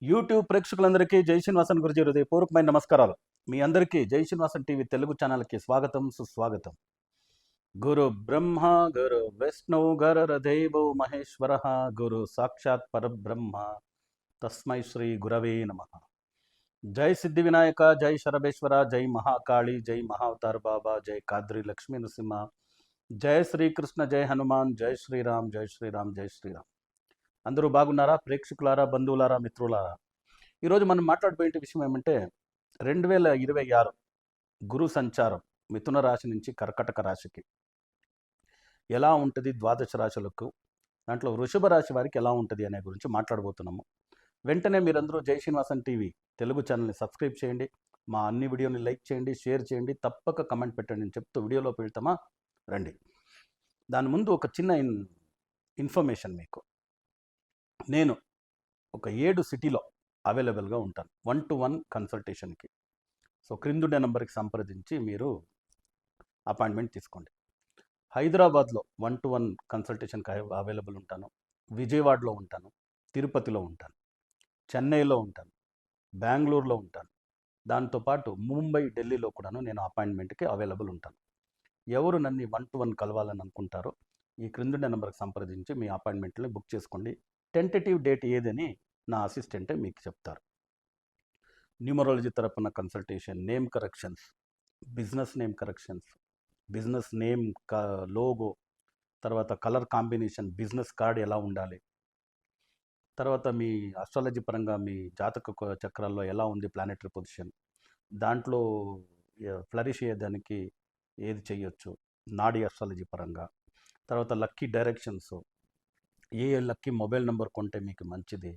YouTube ప్రేక్షకులందరికీ జై శ్రీనివాసన్ గురుజీ హృదయపూర్వకమైన నమస్కారాలు. మీ అందరికీ జై శ్రీనివాసన్ టీవీ తెలుగు ఛానల్కి స్వాగతం సుస్వాగతం. గురు బ్రహ్మ గురు విష్ణు గురుర్దేవో మహేశ్వర గురు సాక్షాత్ పరబ్రహ్మ తస్మై శ్రీ గురవే నమః. జై సిద్ధి వినాయక, జై శరభేశ్వర, జై మహాకాళి, జై మహావతార్ బాబా, జై కాద్రి లక్ష్మీ నృసింహ, జై శ్రీకృష్ణ, జై హనుమాన్, జై శ్రీరామ్, జై శ్రీరామ్, జై శ్రీరామ్. అందరూ బాగున్నారా? ప్రేక్షకులారా, బంధువులారా, మిత్రులారా, ఈరోజు మనం మాట్లాడబోయే విషయం ఏమంటే 2026 గురు సంచారం మిథున రాశి నుంచి కర్కటక రాశికి ఎలా ఉంటుంది, ద్వాదశ రాశులకు, దాంట్లో వృషభ రాశి వారికి ఎలా ఉంటుంది అనే గురించి మాట్లాడబోతున్నాము. వెంటనే మీరందరూ జై శ్రీనివాసన్ టీవీ తెలుగు ఛానల్ని సబ్స్క్రైబ్ చేయండి, మా అన్ని వీడియోని లైక్ చేయండి, షేర్ చేయండి, తప్పక కమెంట్ పెట్టండి అని చెప్తూ వీడియోలోకి వెళ్తామా రండి. దాని ముందు ఒక చిన్న ఇన్ఫర్మేషన్ మీకు. నేను ఒక 7 సిటీలో అవైలబుల్గా ఉంటాను 1-to-1 కన్సల్టేషన్కి. సో క్రిందుండే నెంబర్కి సంప్రదించి మీరు అపాయింట్మెంట్ తీసుకోండి. హైదరాబాద్లో 1-to-1 కన్సల్టేషన్కి అవైలబుల్ ఉంటాను, విజయవాడలో ఉంటాను, తిరుపతిలో ఉంటాను, చెన్నైలో ఉంటాను, బెంగళూరులో ఉంటాను, దాంతోపాటు ముంబై, ఢిల్లీలో కూడాను నేను అపాయింట్మెంట్కి అవైలబుల్ ఉంటాను. ఎవరు నన్ను 1-to-1 కలవాలని అనుకుంటారో ఈ క్రిందుండే నెంబర్కి సంప్రదించి మీ అపాయింట్మెంట్ని బుక్ చేసుకోండి. టెంటేటివ్ డేట్ ఏదని నా అసిస్టెంటే మీకు చెప్తారు. న్యూమరాలజీ తరపున consultation, name corrections, business name corrections, business name logo, తర్వాత కలర్ కాంబినేషన్, బిజినెస్ కార్డ్ ఎలా ఉండాలి, తర్వాత మీ అస్ట్రాలజీ పరంగా మీ జాతక చక్రాల్లో ఎలా ఉంది ప్లానెటరీ పొజిషన్, దాంట్లో ఫ్లరిష్ అయ్యేదానికి ఏది చేయొచ్చు నాడీ అస్ట్రాలజీ పరంగా, తర్వాత లక్కీ డైరెక్షన్స్, ఏ లక్కీ మొబైల్ నెంబర్ కొంటే మీకు మంచిది,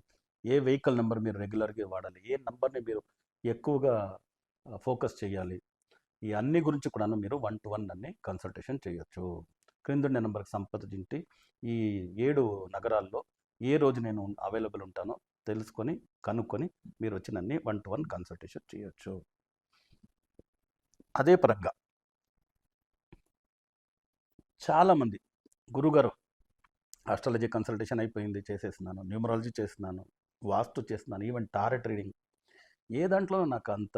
ఏ వెహికల్ నెంబర్ మీరు రెగ్యులర్గా వాడాలి, ఏ నెంబర్ని మీరు ఎక్కువగా ఫోకస్ చేయాలి, ఈ అన్ని గురించి కూడా మీరు 1-to-1 అన్ని కన్సల్టేషన్ చేయొచ్చు. క్రిందుండే నెంబర్కి సంప్రదించి ఈ 7 నగరాల్లో ఏ రోజు నేను అవైలబుల్ ఉంటానో తెలుసుకొని కనుక్కొని మీరు వచ్చి నన్ను 1-to-1 కన్సల్టేషన్ చేయొచ్చు. అదే పరంగా చాలామంది గురుగారు ఆస్ట్రాలజీ కన్సల్టేషన్ అయిపోయింది, చేసేస్తున్నాను, న్యూమరాలజీ చేస్తున్నాను, వాస్తు చేస్తున్నాను, ఈవెన్ టారెట్ రీడింగ్, ఏ దాంట్లో నాకు అంత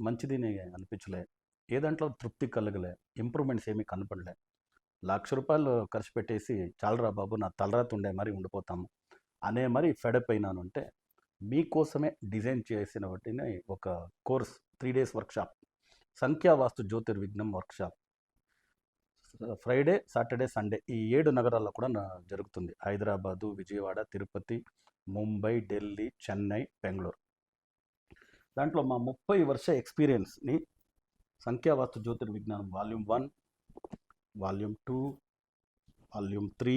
మంచిది అనిపించలే, ఏ దాంట్లో తృప్తి కలగలే, ఇంప్రూవ్మెంట్స్ ఏమీ కనపడలే, ₹1,00,000 ఖర్చు పెట్టేసి చాలరా బాబు నా తలరాత ఉండే మరి ఉండిపోతాము అనే మరి ఫెడప్ అయినాను అంటే మీకోసమే డిజైన్ చేసిన వాటిని ఒక కోర్స్ 3 days వర్క్షాప్, సంఖ్యావాస్తు జ్యోతిర్విజ్ఞానం వర్క్షాప్, ఫ్రైడే, సాటర్డే, సండే ఈ 7 నగరాల్లో కూడా జరుగుతుంది. హైదరాబాదు, విజయవాడ, తిరుపతి, ముంబై, ఢిల్లీ, చెన్నై, బెంగళూరు. దాంట్లో మా 30 వర్ష ఎక్స్పీరియన్స్ని సంఖ్యావాస్తు జ్యోతిర్విజ్ఞానం volume 1, volume 2, volume 3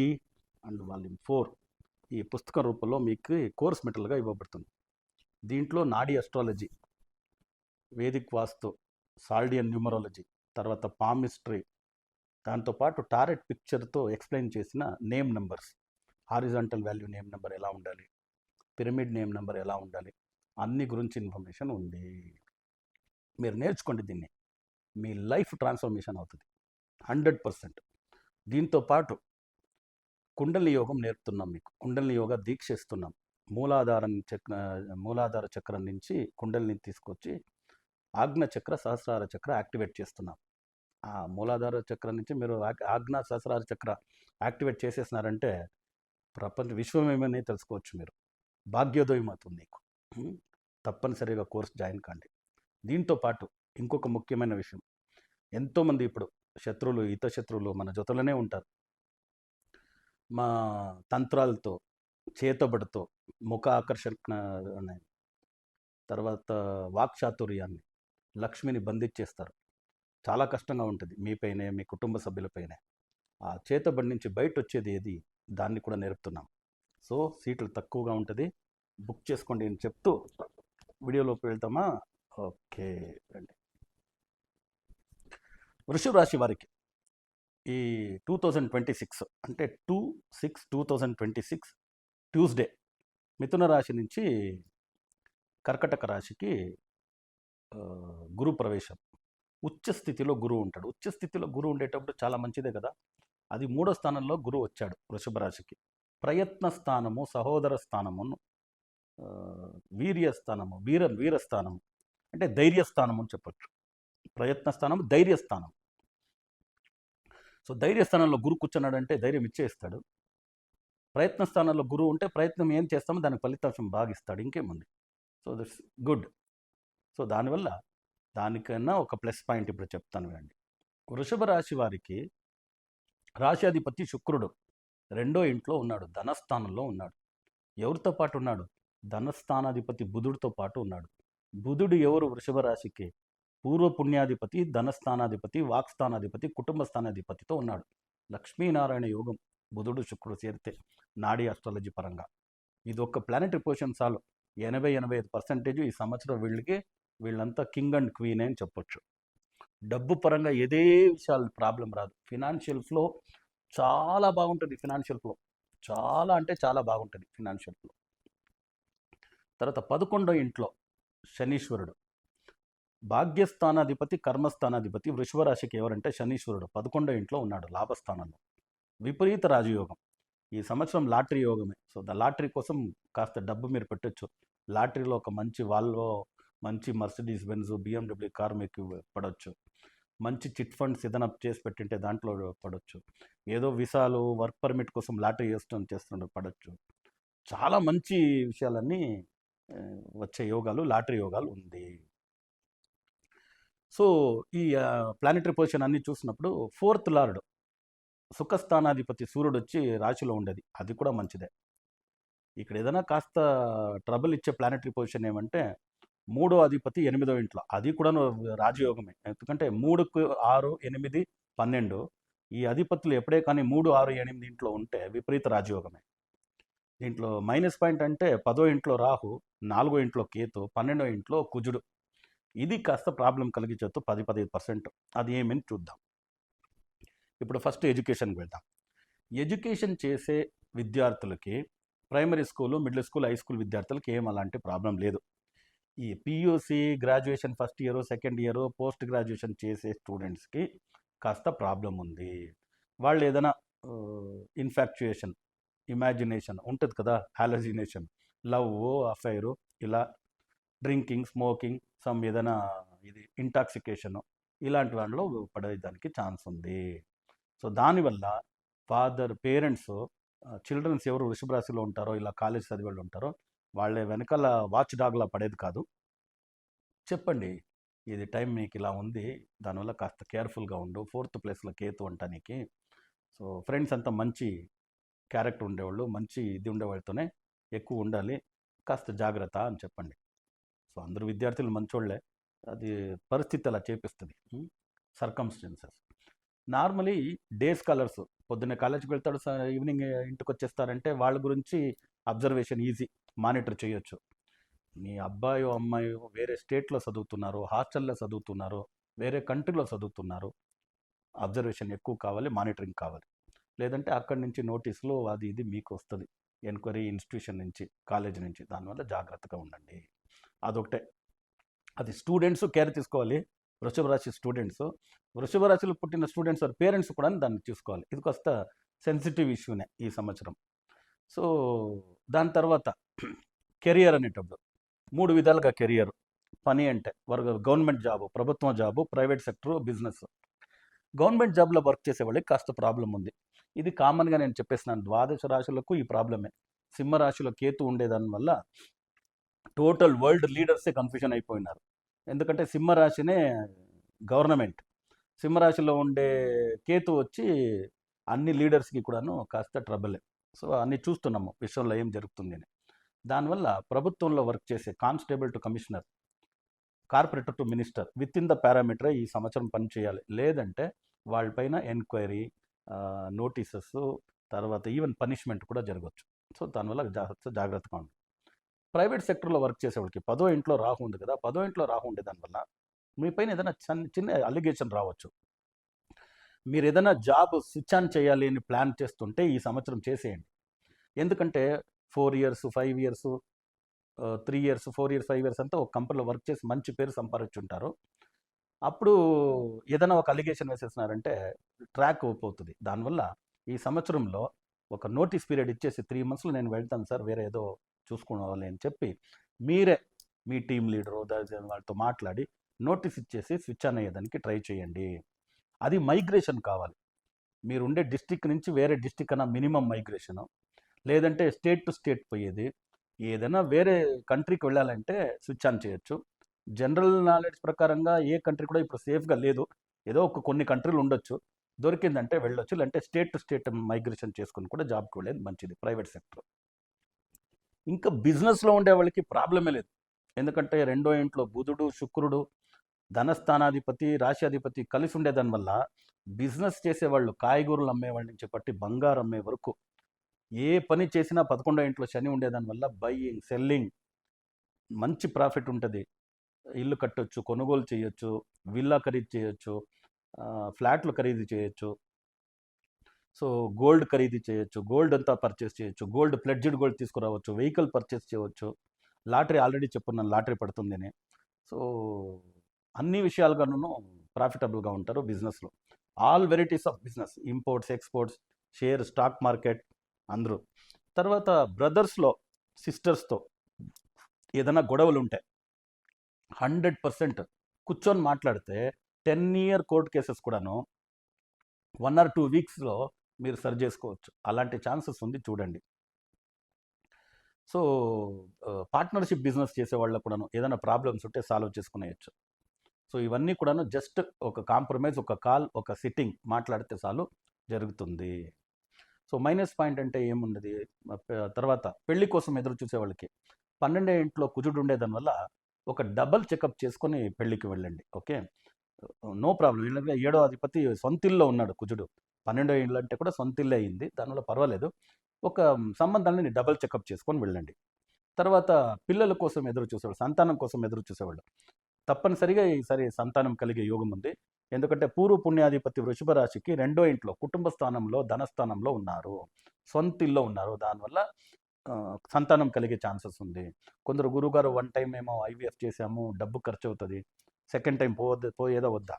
and volume 4 ఈ పుస్తక రూపంలో మీకు కోర్స్ మెటీరియల్గా ఇవ్వబడుతుంది. దీంట్లో నాడీ అస్ట్రాలజీ, వేదిక్ వాస్తు, సాల్డియన్ న్యూమరాలజీ, తర్వాత పామిస్ట్రీ, దాంతోపాటు టారెట్ పిక్చర్తో ఎక్స్ప్లెయిన్ చేసిన name numbers, horizontal value name number ఎలా ఉండాలి, పిరమిడ్ నేమ్ నెంబర్ ఎలా ఉండాలి, అన్ని గురించి ఇన్ఫర్మేషన్ ఉంది. మీరు నేర్చుకోండి, దీన్ని మీ లైఫ్ ట్రాన్స్ఫర్మేషన్ అవుతుంది 100%. దీంతోపాటు కుండలిని యోగం నేర్పుతున్నాం మీకు, కుండలిని యోగా దీక్ష ఇస్తున్నాం. మూలాధార చక్రం నుంచి కుండలిని తీసుకొచ్చి ఆజ్ఞ చక్ర, సహస్రార చక్ర యాక్టివేట్ చేస్తున్నాం. ఆ మూలాధార చక్రం నుంచి మీరు ఆజ్ఞా సహస్రార చక్ర యాక్టివేట్ చేసేసినారంటే విశ్వం ఏమని తెలుసుకోవచ్చు. మీరు భాగ్యోదయం అవుతుంది మీకు. తప్పనిసరిగా కోర్స్ జాయిన్ కాండి. దీంతో పాటు ఇంకొక ముఖ్యమైన విషయం, ఎంతోమంది ఇప్పుడు శత్రువులు, హితశత్రువులు మన జొతలోనే ఉంటారు. మా తంత్రాలతో, చేతబడితో, ముఖ ఆకర్షణ, తర్వాత వాక్చాతుర్యాన్ని, లక్ష్మిని బంధించేస్తారు. చాలా కష్టంగా ఉంటుంది మీపైనే, మీ కుటుంబ సభ్యులపైనే. ఆ చేతబడి నుంచి బయట వచ్చేది ఏది, దాన్ని కూడా నేర్పుతున్నాం. సో సీట్లు తక్కువగా ఉంటుంది, బుక్ చేసుకోండి అని చెప్తూ వీడియోలోకి వెళ్తామా? ఓకే రండి. వృషభ రాశి వారికి ఈ 2026 అంటే 2/6/2026 ట్యూస్డే మిథున రాశి నుంచి కర్కటక రాశికి గురు ప్రవేశం. ఉచ్చ స్థితిలో గురువు ఉంటాడు. ఉచ్చ స్థితిలో గురువు ఉండేటప్పుడు చాలా మంచిదే కదా. అది 3వ స్థానంలో గురువు వచ్చాడు వృషభ రాశికి. ప్రయత్న స్థానము, సహోదర స్థానమును వీర్యస్థానము, వీరస్థానము అంటే ధైర్యస్థానం అని చెప్పొచ్చు. ప్రయత్నస్థానం, ధైర్యస్థానం. సో ధైర్యస్థానంలో గురు కూర్చున్నాడంటే ధైర్యం ఇచ్చేస్తాడు. ప్రయత్న స్థానంలో గురువు ఉంటే ప్రయత్నం ఏం చేస్తామో దానికి ఫలితాంశం బాగా ఇస్తాడు. ఇంకేముంది. So that's good. సో దానివల్ల దానికన్నా ఒక ప్లస్ పాయింట్ ఇప్పుడు చెప్తాను వినండి. వృషభ రాశి వారికి రాశ్యాధిపతి శుక్రుడు 2వ ఇంట్లో ఉన్నాడు, ధనస్థానంలో ఉన్నాడు. ఎవరితో పాటు ఉన్నాడు? ధనస్థానాధిపతి బుధుడితో పాటు ఉన్నాడు. బుధుడు ఎవరు? వృషభ రాశికి పూర్వ పుణ్యాధిపతి, ధనస్థానాధిపతి, వాక్స్థానాధిపతి, కుటుంబ స్థానాధిపతితో ఉన్నాడు. లక్ష్మీనారాయణ యోగం బుధుడు శుక్రుడు చేరితే నాడీ ఆస్ట్రాలజీ పరంగా ఇది ఒక ప్లానెటరీ పొజిషన్ చాలు. 80-85% ఈ సంవత్సరం వీళ్ళంతా కింగ్ అండ్ క్వీన్ అని చెప్పొచ్చు. డబ్బు పరంగా ఏదే విషయాలు ప్రాబ్లం రాదు. ఫినాన్షియల్ ఫ్లో చాలా బాగుంటుంది. ఫినాన్షియల్ ఫ్లో చాలా అంటే చాలా బాగుంటుంది ఫినాన్షియల్ ఫ్లో. తర్వాత 11వ ఇంట్లో శనీశ్వరుడు భాగ్యస్థానాధిపతి, కర్మస్థానాధిపతి. వృషభ రాశికి ఎవరంటే శనీశ్వరుడు 11వ ఇంట్లో ఉన్నాడు, లాభస్థానంలో. విపరీత రాజయోగం. ఈ సంవత్సరం లాటరీ యోగమే. సో లాటరీ కోసం కాస్త డబ్బు మీరు పెట్టచ్చు. లాటరీలో ఒక మంచి వాల్వో, మంచి మర్సిడీస్ బెంజ్, BMW కారు మీకు పడవచ్చు. మంచి చిట్ ఫండ్స్ ఏదైనా చేసి పెట్టింటే దాంట్లో పడవచ్చు. ఏదో విసాలు, వర్క్ పర్మిట్ కోసం లాటరీ చేస్తుంటే పడవచ్చు. చాలా మంచి విషయాలన్నీ వచ్చే యోగాలు, లాటరీ యోగాలు ఉంది. సో ఈ ప్లానెటరీ పొజిషన్ అన్నీ చూసినప్పుడు 4th లార్డ్ సుఖస్థానాధిపతి సూర్యుడు వచ్చి రాశిలో ఉండేది, అది కూడా మంచిదే. ఇక్కడ ఏదైనా కాస్త ట్రబుల్ ఇచ్చే ప్లానెటరీ పొజిషన్ ఏమంటే 3వ అధిపతి 8వ ఇంట్లో, అది కూడా రాజయోగమే. ఎందుకంటే 3, 6, 8, 12 ఈ అధిపతులు ఎప్పుడే కానీ 3, 6, 8 ఇంట్లో ఉంటే విపరీత రాజయోగమే. దీంట్లో మైనస్ పాయింట్ అంటే 10వ ఇంట్లో రాహు, 4వ ఇంట్లో కేతు, 12వ ఇంట్లో కుజుడు. ఇది కాస్త ప్రాబ్లం కలిగించవచ్చు 10-15%. అది ఏమని చూద్దాం. ఇప్పుడు ఫస్ట్ ఎడ్యుకేషన్కి వెళ్దాం. ఎడ్యుకేషన్ చేసే విద్యార్థులకి primary school, middle school, high school విద్యార్థులకి ఏం అలాంటి ప్రాబ్లం లేదు. ఈ PUC, graduation first year, second year, post graduation చేసే స్టూడెంట్స్కి కాస్త ప్రాబ్లం ఉంది. వాళ్ళు ఏదైనా ఇన్ఫాక్చుయేషన్, ఇమాజినేషన్ ఉంటుంది కదా, హాలజినేషన్, లవ్, అఫైరు, ఇలా డ్రింకింగ్, స్మోకింగ్, సమ్ ఏదైనా ఇది ఇంటాక్సికేషను, ఇలాంటి వాటిలో పడేదానికి ఛాన్స్ ఉంది. సో దానివల్ల పేరెంట్స్ చిల్డ్రన్స్ ఎవరు వృషభ రాశిలో ఉంటారో, ఇలా కాలేజ్ చదివే వాళ్ళు ఉంటారో, వాళ్ళే వెనకాల వాచ్ డాగ్లా పడేది కాదు. చెప్పండి, ఇది టైం మీకు ఇలా ఉంది, దానివల్ల కాస్త కేర్ఫుల్గా ఉండు. 4th ప్లేస్లో కేతు అంటానికి. సో ఫ్రెండ్స్ అంతా మంచి క్యారెక్టర్ ఉండేవాళ్ళు, మంచి ఇది ఉండేవాళ్ళతోనే ఎక్కువ ఉండాలి, కాస్త జాగ్రత్త అని చెప్పండి. సో అందరూ విద్యార్థులు మంచోళ్లే, అది పరిస్థితి అలా చేపిస్తుంది, సర్కమ్స్టెన్సెస్. నార్మలీ డే స్కాలర్స్ పొద్దున్నే కాలేజ్కి వెళ్తాడు, ఈవినింగ్ ఇంటికి వచ్చేస్తారంటే వాళ్ళ గురించి అబ్జర్వేషన్ ఈజీ, మానిటర్ చేయొచ్చు. మీ అబ్బాయో అమ్మాయో వేరే స్టేట్లో చదువుతున్నారు, హాస్టల్లో చదువుతున్నారు, వేరే కంట్రీలో చదువుతున్నారు, అబ్జర్వేషన్ ఎక్కువ కావాలి, మానిటరింగ్ కావాలి. లేదంటే అక్కడి నుంచి నోటీసులు అది ఇది మీకు వస్తుంది, ఎంక్వైరీ ఇన్స్టిట్యూషన్ నుంచి, కాలేజ్ నుంచి. దానివల్ల జాగ్రత్తగా ఉండండి. అదొకటే. అది స్టూడెంట్స్ కేర్ తీసుకోవాలి. వృషభ రాశి స్టూడెంట్స్, వృషభ రాశిలో పుట్టిన స్టూడెంట్స్ వారి పేరెంట్స్ కూడా దాన్ని చూసుకోవాలి. ఇది కాస్త సెన్సిటివ్ ఇష్యూనే ఈ సంవత్సరం. సో దాని తర్వాత కెరియర్ అనేటప్పుడు 3 విధాలుగా కెరియర్. పని అంటే గవర్నమెంట్ జాబు, ప్రభుత్వ job, private sector, business. Government జాబ్లో వర్క్ చేసే వాళ్ళకి కాస్త ప్రాబ్లం ఉంది. ఇది కామన్గా నేను చెప్పేసినాను, ద్వాదశ రాశులకు ఈ ప్రాబ్లమే. సింహరాశిలో కేతు ఉండేదానివల్ల టోటల్ వరల్డ్ లీడర్సే కన్ఫ్యూజన్ అయిపోయినారు. ఎందుకంటే సింహరాశినే గవర్నమెంట్, సింహరాశిలో ఉండే కేతు వచ్చి అన్ని లీడర్స్కి కూడాను కాస్త ట్రబులే. సో అన్నీ చూస్తున్నాము విషయంలో ఏం జరుగుతుంది అని. దానివల్ల ప్రభుత్వంలో వర్క్ చేసే constable to commissioner, corporator to minister with in the పారామీటరే ఈ సంవత్సరం పనిచేయాలి. లేదంటే వాళ్ళపైన ఎంక్వైరీ, నోటీసెస్, తర్వాత ఈవెన్ పనిష్మెంట్ కూడా జరగవచ్చు. సో దానివల్ల జాగ్రత్తగా ఉంది. ప్రైవేట్ సెక్టర్లో వర్క్ చేసేవాళ్ళకి 10వ ఇంట్లో రాహు ఉంది కదా, 10వ ఇంట్లో రాహు ఉండే దానివల్ల మీ పైన ఏదైనా చిన్న అలిగేషన్ రావచ్చు. మీరు ఏదైనా జాబ్ స్విచ్ ఆన్ చేయాలి అని ప్లాన్ చేస్తుంటే ఈ సంవత్సరం చేసేయండి. ఎందుకంటే 4 years, 5 years, 3 years, 4 years, 5 years అంతా ఒక కంపెనీలో వర్క్ చేసి మంచి పేరు సంపాదించుంటారు. అప్పుడు ఏదైనా ఒక అలిగేషన్ వేసేసినారంటే ట్రాక్ పోతుంది. దానివల్ల ఈ సంవత్సరంలో ఒక నోటీస్ పీరియడ్ ఇచ్చేసి 3 monthsలో నేను వెళ్తాను సార్, వేరే ఏదో చూసుకోవాలి అని చెప్పి మీరే మీ టీం లీడరు వాళ్ళతో మాట్లాడి నోటీస్ ఇచ్చేసి స్విచ్ ఆన్ అయ్యేదానికి ట్రై చేయండి. అది మైగ్రేషన్ కావాలి. మీరు ఉండే డిస్టిక్ నుంచి వేరే డిస్టిక్ అన్న మినిమం మైగ్రేషను, లేదంటే స్టేట్ టు స్టేట్ పోయేది, ఏదైనా వేరే కంట్రీకి వెళ్ళాలంటే స్విచ్ ఆన్ చేయొచ్చు. జనరల్ నాలెడ్జ్ ప్రకారంగా ఏ కంట్రీ కూడా ఇప్పుడు సేఫ్గా లేదు. ఏదో కొన్ని కంట్రీలు ఉండొచ్చు, దొరికిందంటే వెళ్ళొచ్చు, లేదంటే స్టేట్ టు స్టేట్ మైగ్రేషన్ చేసుకుని కూడా జాబ్కి వెళ్ళేది మంచిది ప్రైవేట్ సెక్టర్. ఇంకా బిజినెస్లో ఉండే వాళ్ళకి ప్రాబ్లమే లేదు. ఎందుకంటే రెండో ఇంట్లో బుధుడు శుక్రుడు ధనస్థానాధిపతి రాశ్యాధిపతి కలిసి ఉండేదాని వల్ల బిజినెస్ చేసేవాళ్ళు, కాయగూరలు అమ్మేవాళ్ళ నుంచి పట్టి బంగారం అమ్మే వరకు ఏ పని చేసినా 11వ ఇంట్లో శని ఉండేదాని వల్ల బయ్యింగ్ సెల్లింగ్ మంచి ప్రాఫిట్ ఉంటుంది. ఇల్లు కట్టొచ్చు, కొనుగోలు చేయొచ్చు, విల్లా ఖరీదు చేయొచ్చు, ఫ్లాట్లు ఖరీదు చేయొచ్చు, సో గోల్డ్ ఖరీదు చేయొచ్చు, గోల్డ్ అంతా పర్చేస్ చేయొచ్చు, గోల్డ్ ప్లెడ్జ్డ్ గోల్డ్ తీసుకురావచ్చు, వెహికల్ పర్చేస్ చేయవచ్చు, లాటరీ ఆల్రెడీ చెప్పున్నాను లాటరీ పడుతుందని. సో అన్ని విషయాలుగాను ప్రాఫిటబుల్గా ఉంటారు బిజినెస్లో. All varieties of business, imports exports, share, stock market అందరూ. తర్వాత బ్రదర్స్లో సిస్టర్స్తో ఏదైనా గొడవలు ఉంటాయి 100% కూర్చొని మాట్లాడితే 10-year కోర్ట్ కేసెస్ కూడాను 1 or 2 వీక్స్లో మీరు సరి చేసుకోవచ్చు. అలాంటి ఛాన్సెస్ ఉంది, చూడండి. సో పార్ట్నర్షిప్ బిజినెస్ చేసే వాళ్ళకు కూడాను ఏదైనా ప్రాబ్లమ్స్ ఉంటే సాల్వ్ చేసుకునేయచ్చు. సో ఇవన్నీ కూడాను జస్ట్ ఒక కాంప్రమైజ్, ఒక కాల్, ఒక సిట్టింగ్ మాట్లాడితే చాలు జరుగుతుంది. సో మైనస్ పాయింట్ అంటే ఏమున్నది, తర్వాత పెళ్లి కోసం ఎదురు చూసే వాళ్ళకి 12వ ఇంట్లో కుజుడు ఉండేదాని వల్ల ఒక డబల్ చెకప్ చేసుకొని పెళ్ళికి వెళ్ళండి. Okay, no problem. ఎందుకంటే 7వ అధిపతి సొంతిల్లో ఉన్నాడు కుజుడు. 12వ ఇల్లు అంటే కూడా సొంతిల్లే అయింది, దానివల్ల పర్వాలేదు. ఒక సంబంధాన్ని డబల్ చెకప్ చేసుకొని వెళ్ళండి. తర్వాత పిల్లల కోసం ఎదురు చూసేవాళ్ళు, సంతానం కోసం ఎదురు చూసేవాళ్ళు తప్పనిసరిగా ఈసారి సంతానం కలిగే యోగం ఉంది. ఎందుకంటే పూర్వ పుణ్యాధిపతి వృషభ రాశికి 2వ ఇంట్లో కుటుంబ స్థానంలో ధనస్థానంలో ఉన్నారు, సొంతిల్లో ఉన్నారు. దానివల్ల సంతానం కలిగే ఛాన్సెస్ ఉంది. కొందరు గురుగారు 1 టైం ఏమో ఐవీఎఫ్ చేసాము, డబ్బు ఖర్చు అవుతుంది, సెకండ్ టైం పోయేదా వద్దా,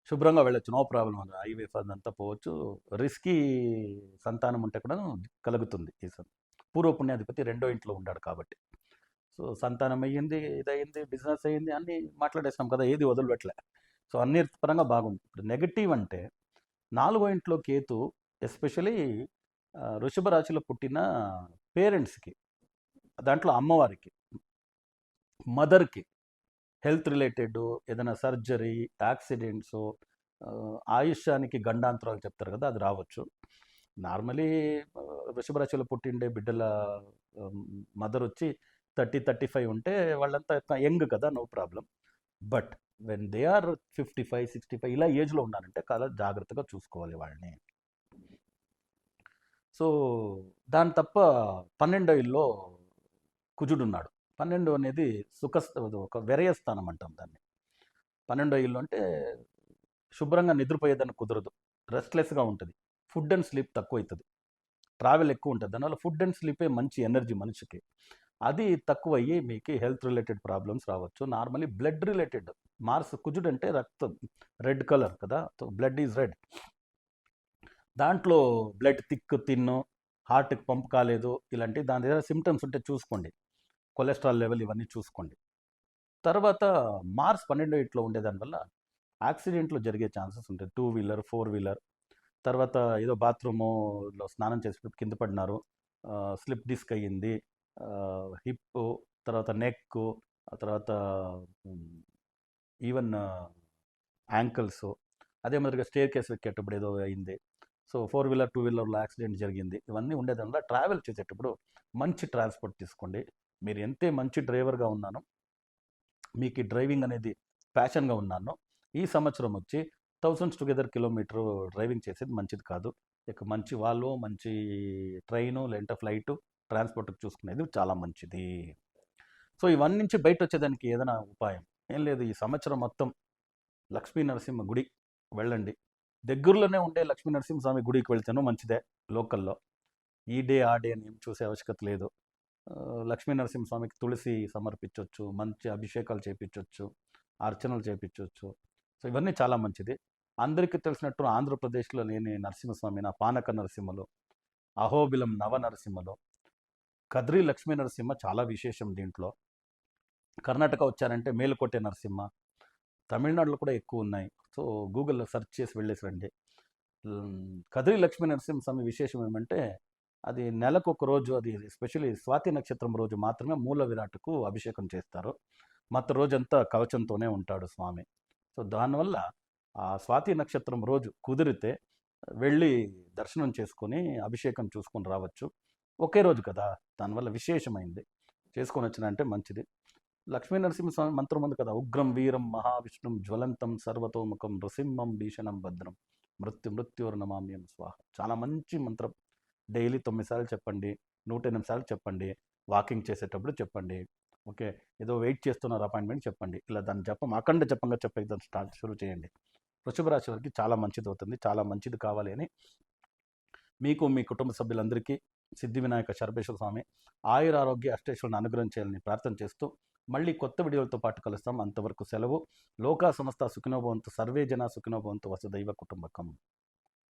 శుభ్రంగా వెళ్ళొచ్చు, నో ప్రాబ్లం. అది ఐవీఎఫ్ అదంతా పోవచ్చు. రిస్కీ సంతానం ఉంటే కూడా కలుగుతుంది. ఈ పూర్వ పుణ్యాధిపతి 2వ ఇంట్లో ఉన్నాడు కాబట్టి. సో సంతానం అయ్యింది, ఇదయింది, బిజినెస్ అయ్యింది, అన్నీ మాట్లాడేస్తాం కదా, ఏది వదిలిపెట్టలే. సో అన్ని పరంగా బాగుంది. ఇప్పుడు నెగటివ్ అంటే 4వ ఇంట్లో కేతు, ఎస్పెషలీ వృషభ రాశిలో పుట్టిన పేరెంట్స్కి, దాంట్లో అమ్మవారికి, మదర్కి హెల్త్ రిలేటెడ్ ఏదైనా సర్జరీ, యాక్సిడెంట్స్, ఆయుష్యానికి గండాంతరాలు చెప్తారు కదా, అది రావచ్చు. నార్మలీ వృషభ రాశిలో పుట్టిండే బిడ్డల మదర్ వచ్చి 30-35 ఉంటే వాళ్ళంతా యంగ్ కదా, no problem. But when they are 55-65 ఇలా ఏజ్లో ఉన్నారంటే చాలా జాగ్రత్తగా చూసుకోవాలి వాళ్ళని. సో దాని తప్ప 12వ ఇల్లులో కుజుడు ఉన్నాడు. 12 అనేది ఒక వ్యయస్థానం అంటాం దాన్ని. 12వ ఇల్లు అంటే శుభ్రంగా నిద్రపోయేదాన్ని కుదరదు, రెస్ట్లెస్గా ఉంటుంది, ఫుడ్ అండ్ స్లీప్ తక్కువ అవుతుంది, ట్రావెల్ ఎక్కువ ఉంటుంది. దానివల్ల ఫుడ్ అండ్ స్లీపే మంచి ఎనర్జీ మనిషికి. అది తక్కువ అయ్యి మీకు హెల్త్ రిలేటెడ్ ప్రాబ్లమ్స్ రావచ్చు. నార్మలీ బ్లడ్ రిలేటెడ్, మార్స్ కుజుడు అంటే రక్తం, రెడ్ కలర్ కదా, బ్లడ్ ఈజ్ రెడ్. దాంట్లో బ్లడ్ థిన్, హార్ట్కి పంప్ కాలేదు, ఇలాంటి దాని దగ్గర సిమ్టమ్స్ ఉంటే చూసుకోండి. కొలెస్ట్రాల్ లెవెల్ ఇవన్నీ చూసుకోండి. తర్వాత మార్స్ 12వ ఇంట్లో ఉండేదానివల్ల యాక్సిడెంట్లు జరిగే ఛాన్సెస్ ఉంటాయి. 2 వీలర్ 4 వీలర్. తర్వాత ఏదో బాత్రూములో స్నానం చేసేటప్పుడు కింద పడినారు, స్లిప్ డిస్క్ అయ్యింది, హిప్, తర్వాత నెక్, తర్వాత ఈవెన్ యాంకిల్స్. అదే మాదిరిగా స్టేర్ కేస్ ఎక్కేటప్పుడు ఏదో అయింది. సో 4 వీలర్ 2 వీలర్లో యాక్సిడెంట్ జరిగింది. ఇవన్నీ ఉండేదానివల్ల ట్రావెల్ చేసేటప్పుడు మంచి ట్రాన్స్పోర్ట్ తీసుకోండి. మీరు ఎంతే మంచి డ్రైవర్గా ఉన్నానో, మీకు ఈ డ్రైవింగ్ అనేది ప్యాషన్గా ఉన్నానో, ఈ సంవత్సరం వచ్చి థౌసండ్స్ టుగెదర్ కిలోమీటర్ డ్రైవింగ్ చేసేది మంచిది కాదు. ఇక మంచి వాళ్ళు, మంచి ట్రైను లేదంటే ఫ్లైటు ట్రాన్స్పోర్ట్కి చూసుకునేది చాలా మంచిది. సో ఇవన్నీ నుంచి బయట వచ్చేదానికి ఏదైనా ఉపాయం ఏం లేదు. ఈ సంవత్సరం మొత్తం లక్ష్మీ నరసింహ గుడి వెళ్ళండి. దగ్గరలోనే ఉండే లక్ష్మీ నరసింహస్వామి గుడికి వెళ్తాను మంచిదే, లోకల్లో. ఈ డే ఆ డే అని ఏం చూసే ఆవశ్యకత లేదు. లక్ష్మీ నరసింహస్వామికి తులసి సమర్పించవచ్చు, మంచి అభిషేకాలు చేయించవచ్చు, అర్చనలు చేయించవచ్చు. సో ఇవన్నీ చాలా మంచిది. అందరికీ తెలిసినట్టు ఆంధ్రప్రదేశ్లో లేని నరసింహస్వామి నా పానక నరసింహలు, అహోబిలం నవ నరసింహలు, కద్రి లక్ష్మీ నరసింహ చాలా విశేషం దీంట్లో. కర్ణాటక వచ్చారంటే మేలుకోటె నరసింహ, తమిళనాడులో కూడా ఎక్కువ ఉన్నాయి. సో గూగుల్‌లో సెర్చ్ చేసి వెళ్ళేసి రండి. కదిరి లక్ష్మీ నరసింహస్వామి విశేషం ఏమంటే, అది నెలకొక రోజు, అది ఎస్పెషల్లీ స్వాతి నక్షత్రం రోజు మాత్రమే మూల విరాట్‌కు అభిషేకం చేస్తారు. మొత్తం రోజంతా కవచంతోనే ఉంటాడు స్వామి. సో దానివల్ల ఆ స్వాతి నక్షత్రం రోజు కుదిరితే వెళ్ళి దర్శనం చేసుకొని అభిషేకం చూసుకొని రావచ్చు. ఒకే రోజు కదా! దానివల్ల విశేషమైంది. చేసుకొని వచ్చినంటే మంచిది. లక్ష్మీ నరసింహస్వామి మంత్రం ఉంది కదా, ఉగ్రం వీరం మహావిష్ణుం జ్వలంతం సర్వతోముఖం నృసింహం భీషణం భద్రం మృత్యుర్నమామ్యం స్వాహ. చాలా మంచి మంత్రం. డైలీ 9 సార్లు చెప్పండి, 108 సార్లు చెప్పండి, వాకింగ్ చేసేటప్పుడు చెప్పండి. ఓకే, ఏదో వెయిట్ చేస్తున్నారు అపాయింట్మెంట్ చెప్పండి. ఇలా దాని జపం అఖండ జపంగా చెప్పే స్టార్ట్ షురూ చేయండి. వృషభ రాశి వారికి చాలా మంచిది అవుతుంది. చాలా మంచిది కావాలి అని మీకు, మీ కుటుంబ సభ్యులందరికీ సిద్ధి వినాయక శరభేశ్వర స్వామి ఆయురారోగ్య అష్టైశ్వర్యాలను అనుగ్రహించాలని ప్రార్థన చేస్తూ మళ్ళీ కొత్త వీడియోలతో పాటు కలుస్తాం. అంతవరకు సెలవు. లోకా సమస్త సుఖినో భవంతు, సర్వే జన సుఖినో భవంతు, వసుదైవ కుటుంబకం.